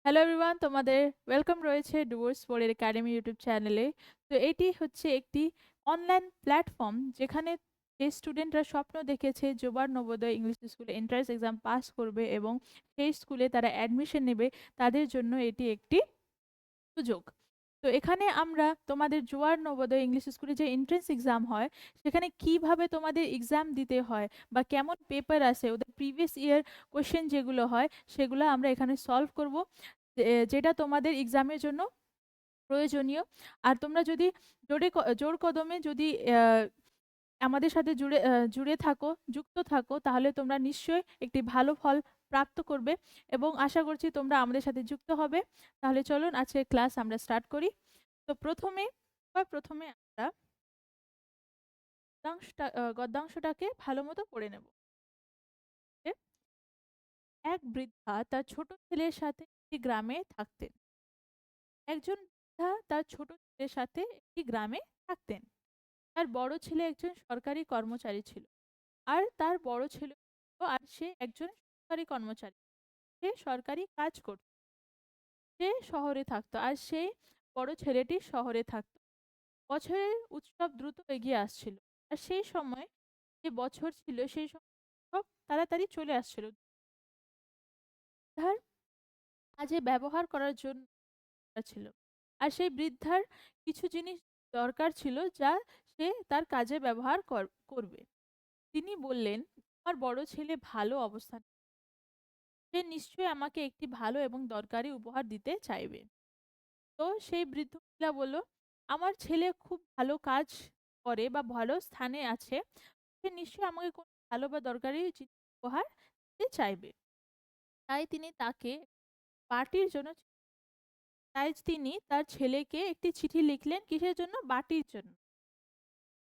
Hello everyone, তোমাদের welcome রয়েছে ডুয়ার্স ফোরের একাডেমি ইউটিউব চ্যানেলে। তো এটি হচ্ছে একটি অনলাইন প্ল্যাটফর্ম যেখানে যে স্টুডেন্টরা স্বপ্ন দেখেছে জোবার নবোদয় ইংলিশ স্কুলে এন্ট্রান্স এক্সাম পাস করবে এবং সেই স্কুলে তারা অ্যাডমিশন নেবে, তাদের জন্য এটি একটি সুযোগ। তো এখানে আমরা তোমাদের জোয়ার নবোদয় ইংলিশ স্কুলে যে এন্ট্রান্স এক্সাম হয় সেখানে কিভাবে তোমাদের এক্সাম দিতে হয় বা কেমন পেপার আসে, ওদের প্রিভিয়াস ইয়ার কোশ্চেন যেগুলো হয় সেগুলো আমরা এখানে সলভ করব, যেটা তোমাদের এক্সামের জন্য প্রয়োজনীয়। আর তোমরা যদি জোর কদমে যদি আমাদের সাথে জুড়ে থাকো, যুক্ত থাকো, তাহলে তোমরা নিশ্চয়ই একটি ভালো ফল প্রাপ্ত করবে এবং আশা করছি তোমরা আমাদের সাথে যুক্ত হবে। তাহলে চলুন আজকে ক্লাস আমরা স্টার্ট করি। তো প্রথমে আমরা গদ্যাংশটাকে ভালো মতো পড়ে নেব। যে, এক বৃদ্ধা তার ছোট ছেলের সাথে একটি গ্রামে থাকতেন। একজন বৃদ্ধা তার ছোট ছেলের সাথে একটি গ্রামে থাকতেন। তার বড় ছেলে একজন সরকারি কর্মচারী ছিল, আর তার বড় ছেলে আর সে একজন সরকারি কর্মচারী। সে সরকারি কাজ করত। সে শহরে থাকতো আর সেই বড় ছেলেটি শহরে থাকতো। বছরের উৎসব দ্রুত এগিয়ে আসছিল, আর সেই সময় যে বছর ছিল সেই সময় উৎসব তাড়াতাড়ি চলে আসছিল। তার কাজে ব্যবহার করার জন্য ছিল, আর সেই বৃদ্ধার কিছু জিনিস দরকার ছিল যা সে তার কাজে ব্যবহার করবে। তিনি বললেন, আমার বড় ছেলে ভালো অবস্থান, সে নিশ্চয়ই আমাকে একটি ভালো এবং দরকারি উপহার দিতে চাইবে। তো সেই বৃদ্ধ মহিলা বলল, আমার ছেলে খুব ভালো কাজ করে বা ভালো স্থানে আছে, সে নিশ্চয়ই আমাকে কোনো ভালো বা দরকারি উপহার দিতে চাইবে। তাই তিনি তাকে পার্টির জন্য তাই তিনি তার ছেলেকে একটি চিঠি লিখলেন। কিসের জন্য? বাটির জন্য।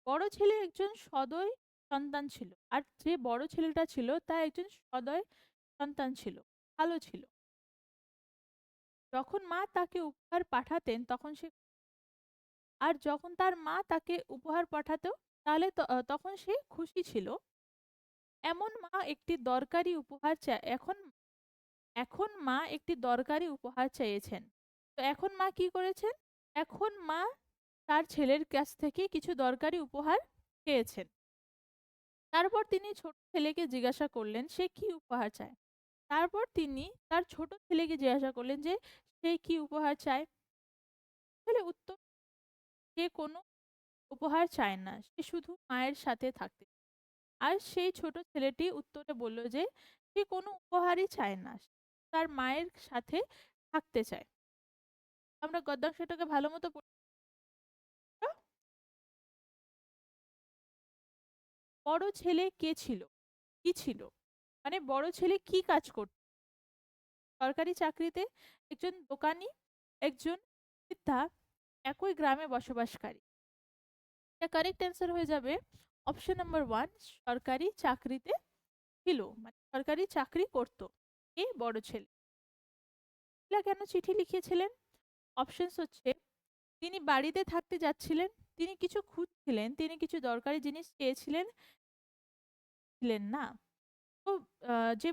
বড় ছেলে একজন সদয় সন্তান ছিল, আর যে বড় ছেলেটা ছিল তার একজন সদয় সন্তান ছিল, ভালো ছিল। যখন মা তাকে উপহার পাঠাতেন তখন সে, আর যখন তার মা তাকে উপহার পাঠাতো তাহলে তখন সে খুশি ছিল। এমন মা একটি দরকারি উপহার চায় এখন এখন মা একটি দরকারি উপহার চেয়েছেন। তো এখন মা কি করেছেন? এখন মা তার ছেলের কাছ থেকে কিছু দরকারি উপহার চেয়েছেন। তারপর তিনি ছোট ছেলেকে জিজ্ঞাসা করলেন সে কি উপহার চায়। তারপর তিনি তার ছোট ছেলেকে জিজ্ঞাসা করলেন যে সে কি উপহার চায়। ছেলে উত্তর, সে কোনো উপহার চায় না, সে শুধু মায়ের সাথে থাকতে। আর সেই ছোট ছেলেটি উত্তরে বলল যে সে কোনো উপহারই চায় না, সে তার মায়ের সাথে থাকতে চায়। আমরা গদ্যাংশটাকে ভালো মতো পড়ি। বড় ছেলে কে ছিল, কি ছিল, মানে বড় ছেলে কি কাজ করত? সরকারি চাকরিতে, একজন দোকানি, একজন বৃদ্ধা, একই গ্রামে বসবাসকারী। এটা কারেক্ট অ্যান্সার হয়ে যাবে অপশন নাম্বার 1, সরকারি চাকরিতে ছিল, মানে সরকারি চাকরি করত এই বড় ছেলে। এলা কেন চিঠি লিখেছিলেন? অপশনস হচ্ছে, তিনি বাড়িতে থাকতে যাচ্ছিলেন, তিনি কিছু খুঁজছিলেন, তিনি কিছু দরকারি জিনিস চেয়েছিলেন, ছিলেন না। তো যে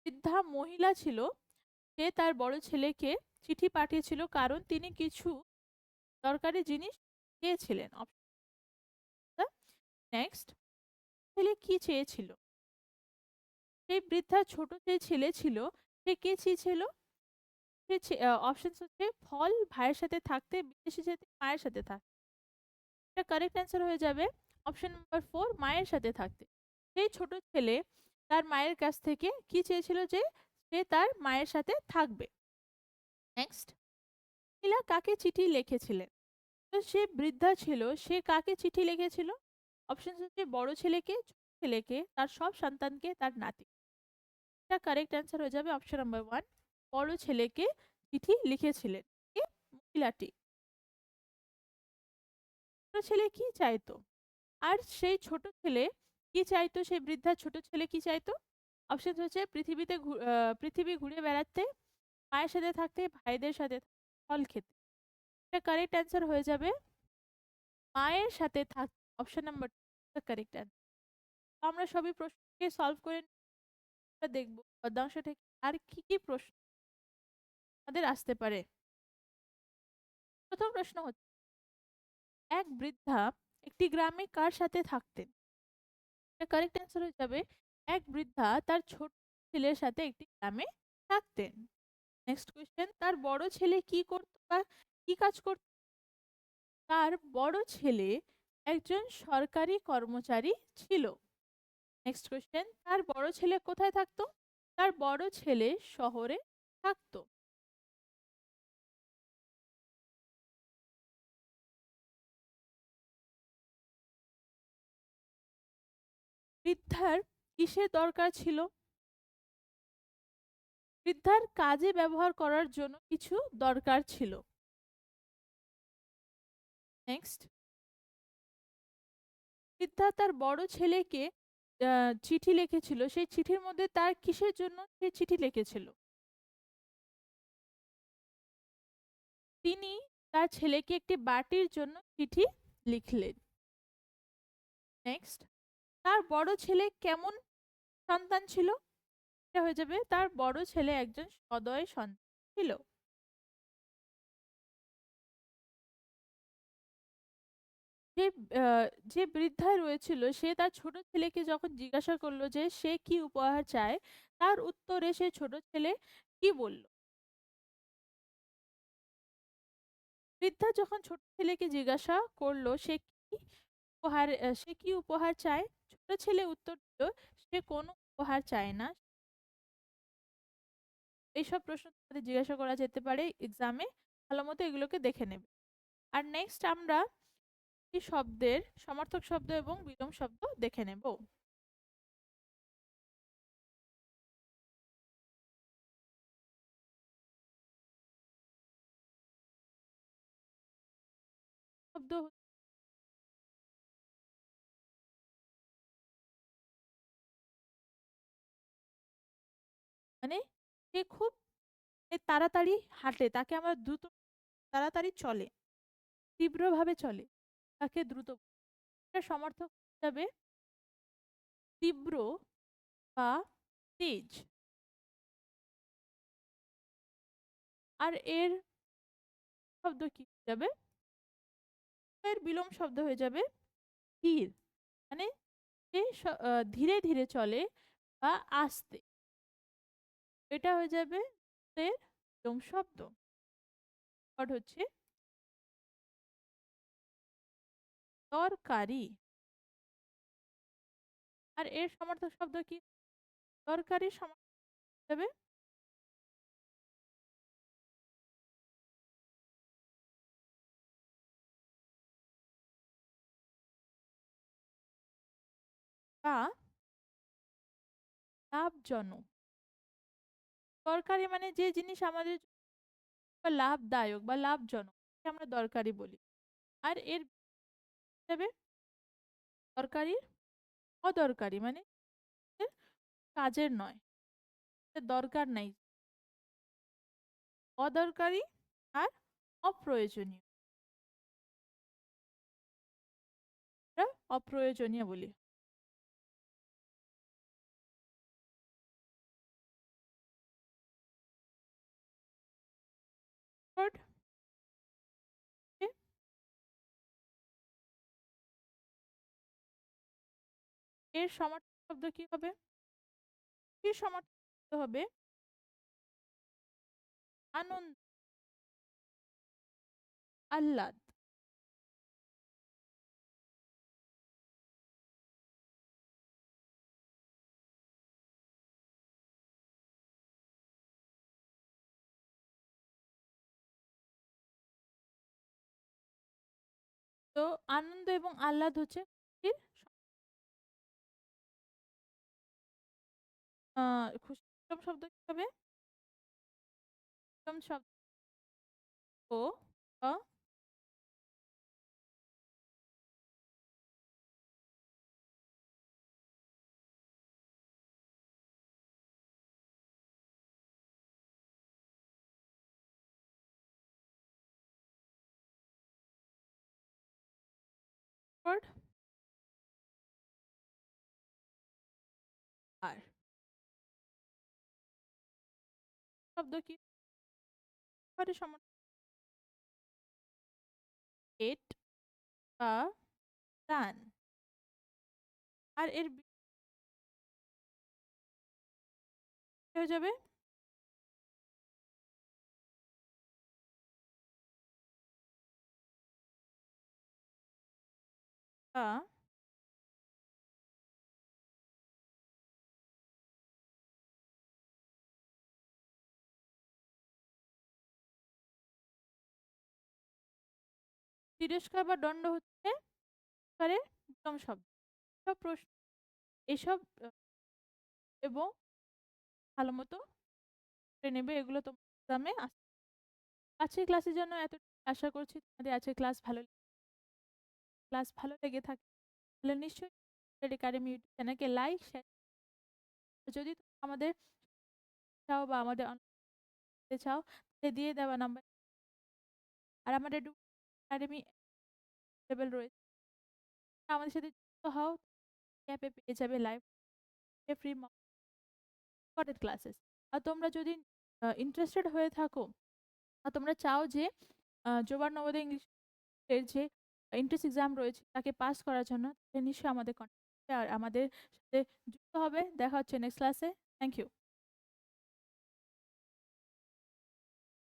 বৃদ্ধা মহিলা ছিল সে তার বড় ছেলেকে চিঠি পাঠিয়েছিল কারণ তিনি কিছু দরকারি জিনিস চেয়েছিলেন। নেক্সট, ছেলে কি চেয়েছিল? সেই বৃদ্ধার ছোট যে ছেলে ছিল সে কে চেয়েছিল? অপশনস হচ্ছে ফল, ভাইয়ের সাথে থাকতে, বিদেশে যেতে, মায়ের সাথে থাকতে। এটা কারেক্ট অ্যান্সার হয়ে যাবে অপশন নাম্বার 4, মায়ের সাথে থাকতে। সেই ছোট ছেলে তার মায়ের কাছ থেকে কি চেয়েছিল? যে সে তার মায়ের সাথে থাকবে। নেক্সট, মহিলা কাকে চিঠি লিখেছিলেন? তো সে বৃদ্ধা ছিল, সে কাকে চিঠি লিখেছিল? অপশন হচ্ছে বড় ছেলেকে, ছোট ছেলেকে, তার সব সন্তানকে, তার নাতি। এটা কারেক্ট অ্যান্সার হয়ে যাবে অপশন নাম্বার 1, বড় ছেলেকে চিঠি লিখেছিলেন কে? মহিলাটি। ছোট ছেলে কি চাইতো? আর সেই ছোট ছেলে কি চাইতো? সেই বৃদ্ধার ছোট ছেলে কি চাইতো? অপশন হচ্ছে পৃথিবী ঘুরে বেড়াতে, মায়ের সাথে থাকতে, ভাইদের সাথে ফল খেতে। এটা কারেক্ট অ্যান্সার হয়ে যাবে মায়ের সাথে থাকতে, অপশন নাম্বার 2 কারেক্ট অ্যান্সার। আমরা সবই প্রশ্নকে সলভ করে আমরা দেখব পদ্মাংশ থেকে আর কি কি প্রশ্ন আমাদের আসতে পারে। প্রথম প্রশ্ন হচ্ছে, এক বৃদ্ধা একটি গ্রামে কার সাথে থাকতেন? কারেক্ট অ্যান্সার হয়ে যাবে, এক বৃদ্ধা তার ছোট ছেলের সাথে একটি গ্রামে থাকতেন। নেক্সট কোয়েশ্চেন, তার বড় ছেলে কি করতো বা কি কাজ করতো? তার বড় ছেলে একজন সরকারি কর্মচারী ছিল। নেক্সট কোয়েশ্চেন, তার বড় ছেলে কোথায় থাকতো? তার বড় ছেলে শহরে থাকতো। বৃদ্ধার কিসের দরকার ছিল? বৃদ্ধার কাজে ব্যবহার করার জন্য কিছু দরকার ছিল। নেক্সট, বৃদ্ধা তার বড় ছেলেকে চিঠি লিখেছিল, সেই চিঠির মধ্যে তার কিসের জন্য সে চিঠি লিখেছিল? তিনি তার ছেলেকে একটি বাটির জন্য চিঠি লিখলেন। নেক্সট, তার বড় ছেলে কেমন সন্তান ছিল? এটা হয়ে যাবে, তার বড় ছেলে একজন সদয় সন্তান ছিল। যে যে বৃদ্ধা রয়েছিল সে তার ছোট ছেলেকে যখন জিজ্ঞাসা করলো যে সে কি উপহার চায়, তার উত্তরে সে ছোট ছেলে কি বলল? বৃদ্ধা যখন ছোট ছেলেকে জিজ্ঞাসা করলো সে কি উপহার চায়, ছোট ছেলে উত্তর দিল সে কোনো উপহার চায় না। এইসব প্রশ্ন তোমাদের জিজ্ঞাসা করা যেতে পারে এক্সামে, ভালো মতো এগুলোকে দেখে নেবে। আর নেক্সট আমরা এই শব্দের সমার্থক শব্দ এবং বিলোম শব্দ দেখে নেব। শব্দ মানে সে খুব তাড়াতাড়ি হাঁটে, তাকে আমরা দ্রুত, তাড়াতাড়ি চলে, তীব্রভাবে চলে, তাকে দ্রুত। এটা সমার্থক হিসাবে তীব্র বা তেজ। আর এর শব্দ কি হয়ে যাবে? এর বিলোম শব্দ হয়ে যাবে ধীর, মানে সে ধীরে ধীরে চলে বা আস্তে। এটা হয়ে যাবে এর বিলোম শব্দ। হচ্ছে তরকারি। আর এর সমার্থক শব্দ কি? তরকারি সমার্থক হিসাবে বা লাভজনক। তরকারি মানে যে জিনিস আমাদের বা লাভদায়ক বা লাভজনক, তাকে আমরা দরকারি বলি। আর এর হিসাবে তরকারির অদরকারি, মানে এর কাজের নয়, এর দরকার নাই, অদরকারি আর অপ্রয়োজনীয়, এটা অপ্রয়োজনীয় বলি। Third, এর সমার্থক শব্দ কি হবে? এর সমার্থক শব্দ হবে আনন্দ, আহ্লাদ। তো আনন্দ এবং আহ্লাদ হচ্ছে খুশির খুশি। প্রথম শব্দ কি হবে? প্রথম শব্দ ও word আর শব্দ কি? এর সমর্থ এট বা প্ল্যান। আর এর হয়ে যাবে বা তিরস্কার বা দণ্ড হচ্ছে তিরস্কারের বিলোম শব্দ। সব প্রশ্ন এসব এবং ভালোমতো করে নেবে। এগুলো তোমার এক্সামে আজকের ক্লাসের জন্য এত আশা করছি তোমাদের আজকের ক্লাস ভালো লেগে থাকে তাহলে নিশ্চয়ই একাডেমি ইউটিউব চ্যানেলকে লাইক শেয়ার। যদি তোমরা আমাদের চাও বা আমাদের অনলাইনে চাও তাহলে দিয়ে দেওয়া নাম্বার। আর আমাদের একাডেমি লেভেল রয়েছে, আমাদের সাথে যুক্ত হও। অ্যাপে পেয়ে যাবে লাইভ ফ্রি রেকর্ডেড ক্লাসেস। আর তোমরা যদি ইন্টারেস্টেড হয়ে থাকো আর তোমরা চাও যে জোবার নবোদয় ইংলিশ এর যে এন্ট্রান্স এক্সাম রয়েছে তাকে পাস করার জন্য, তাহলে নিশ্চয়ই আমাদের কন্ট্যাক্ট আর আমাদের সাথে যুক্ত হবে। দেখা হচ্ছে নেক্সট ক্লাসে। Thank you.